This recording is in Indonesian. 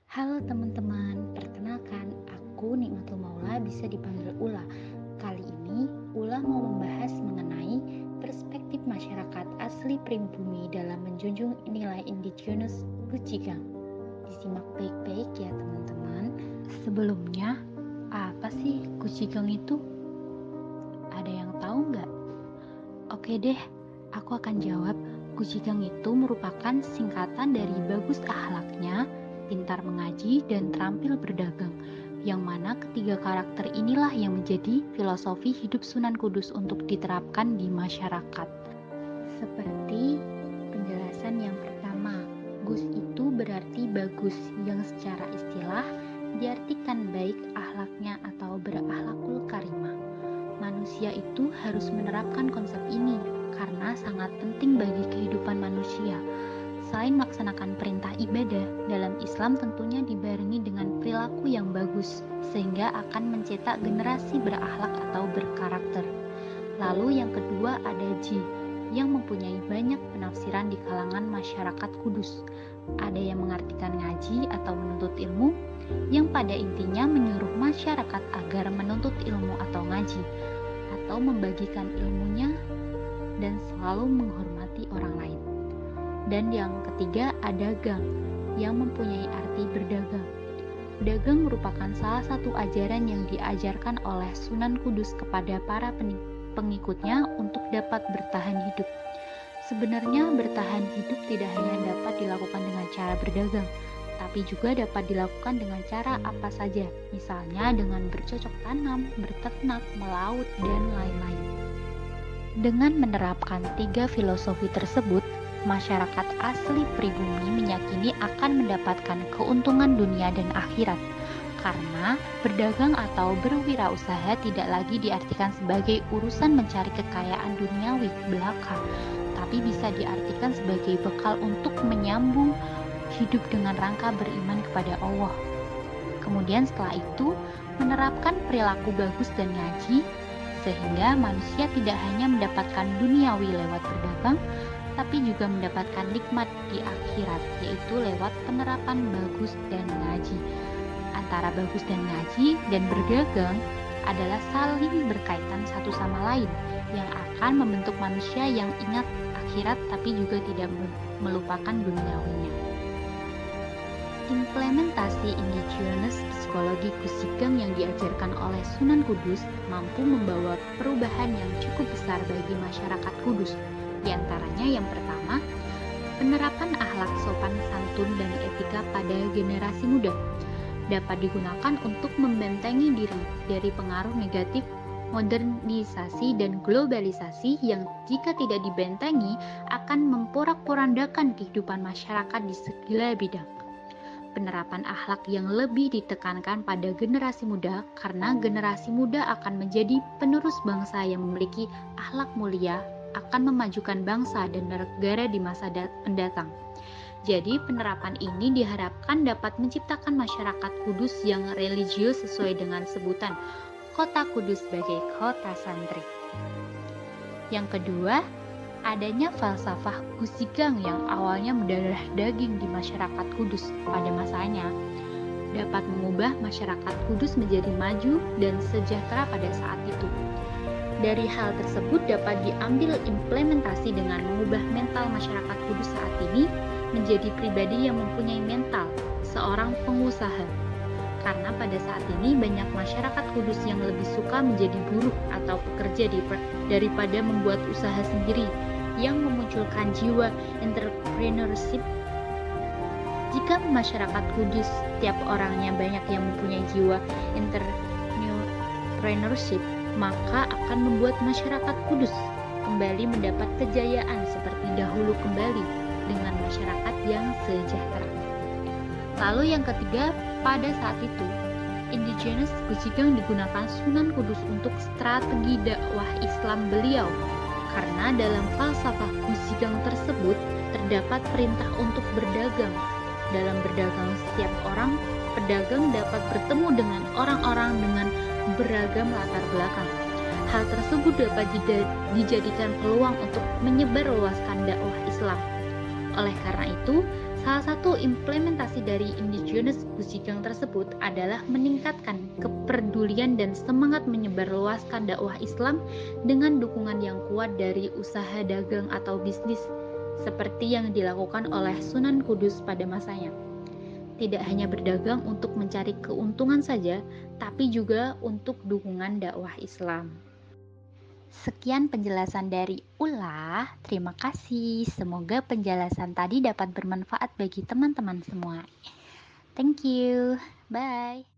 Halo teman-teman, perkenalkan aku Nikmatul Maula bisa dipanggil Ula. Kali ini Ula mau membahas mengenai perspektif masyarakat asli pribumi dalam menjunjung nilai indigenous Gucigang. Disimak baik-baik ya teman-teman. Sebelumnya, apa sih Gucigang itu? Ada yang tahu nggak? Oke deh, aku akan jawab. Gucigang itu merupakan singkatan dari bagus akhlaknya, pintar mengaji, dan terampil berdagang, yang mana ketiga karakter inilah yang menjadi filosofi hidup Sunan Kudus untuk diterapkan di masyarakat. Seperti penjelasan yang pertama, Gus itu berarti bagus, yang secara istilah diartikan baik akhlaknya atau berakhlakul karimah. Manusia itu harus menerapkan konsep ini karena sangat penting bagi kehidupan manusia. Selain melaksanakan perintah ibadah, dalam Islam tentunya dibarengi dengan perilaku yang bagus, sehingga akan mencetak generasi berakhlak atau berkarakter. Lalu yang kedua ada Ji, yang mempunyai banyak penafsiran di kalangan masyarakat Kudus. Ada yang mengartikan ngaji atau menuntut ilmu, yang pada intinya menyuruh masyarakat agar menuntut ilmu atau ngaji, atau membagikan ilmunya dan selalu menghormati orang lain. Dan yang ketiga ada Gang, yang mempunyai arti berdagang. Dagang merupakan salah satu ajaran yang diajarkan oleh Sunan Kudus kepada para pengikutnya untuk dapat bertahan hidup. Sebenarnya bertahan hidup tidak hanya dapat dilakukan dengan cara berdagang, tapi juga dapat dilakukan dengan cara apa saja, misalnya dengan bercocok tanam, berternak, melaut, dan lain-lain. Dengan menerapkan tiga filosofi tersebut, masyarakat asli pribumi meyakini akan mendapatkan keuntungan dunia dan akhirat, karena berdagang atau berwirausaha tidak lagi diartikan sebagai urusan mencari kekayaan duniawi belaka, tapi bisa diartikan sebagai bekal untuk menyambung hidup dengan rangka beriman kepada Allah. Kemudian setelah itu, menerapkan perilaku bagus dan ngaji, sehingga manusia tidak hanya mendapatkan duniawi lewat berdagang, tapi juga mendapatkan nikmat di akhirat, yaitu lewat penerapan bagus dan ngaji. Antara bagus dan ngaji dan berdagang adalah saling berkaitan satu sama lain, yang akan membentuk manusia yang ingat akhirat tapi juga tidak melupakan duniawinya. Implementasi indigenous psikologi Gucigang yang diajarkan oleh Sunan Kudus mampu membawa perubahan yang cukup besar bagi masyarakat Kudus. Di antaranya yang pertama, penerapan akhlak sopan santun dan etika pada generasi muda dapat digunakan untuk membentengi diri dari pengaruh negatif modernisasi dan globalisasi yang jika tidak dibentengi akan memporak-porandakan kehidupan masyarakat di segala bidang. Penerapan akhlak yang lebih ditekankan pada generasi muda karena generasi muda akan menjadi penerus bangsa yang memiliki akhlak mulia, akan memajukan bangsa dan negara di masa mendatang. Jadi penerapan ini diharapkan dapat menciptakan masyarakat Kudus yang religius sesuai dengan sebutan Kota Kudus sebagai kota santri. Yang kedua, adanya falsafah Gucigang yang awalnya mendarah daging di masyarakat Kudus pada masanya dapat mengubah masyarakat Kudus menjadi maju dan sejahtera pada saat itu. Dari hal tersebut dapat diambil implementasi dengan mengubah mental masyarakat Kudus saat ini menjadi pribadi yang mempunyai mental seorang pengusaha. Karena pada saat ini banyak masyarakat Kudus yang lebih suka menjadi buruh atau pekerja daripada membuat usaha sendiri yang memunculkan jiwa entrepreneurship. Jika masyarakat Kudus setiap orangnya banyak yang mempunyai jiwa entrepreneurship, maka akan membuat masyarakat Kudus kembali mendapat kejayaan seperti dahulu kembali dengan masyarakat yang sejahtera. Lalu yang ketiga, pada saat itu, indigenous Gucigang digunakan Sunan Kudus untuk strategi dakwah Islam beliau, karena dalam falsafah Gucigang tersebut terdapat perintah untuk berdagang. Dalam berdagang setiap orang, pedagang dapat bertemu dengan orang-orang dengan beragam latar belakang. Hal tersebut dapat dijadikan peluang untuk menyebarluaskan dakwah Islam. Oleh karena itu, salah satu implementasi dari indigenous Jonas Busigang tersebut adalah meningkatkan kepedulian dan semangat menyebarluaskan dakwah Islam dengan dukungan yang kuat dari usaha dagang atau bisnis seperti yang dilakukan oleh Sunan Kudus pada masanya. Tidak hanya berdagang untuk mencari keuntungan saja, tapi juga untuk dukungan dakwah Islam. Sekian penjelasan dari Ula. Terima kasih. Semoga penjelasan tadi dapat bermanfaat bagi teman-teman semua. Thank you. Bye.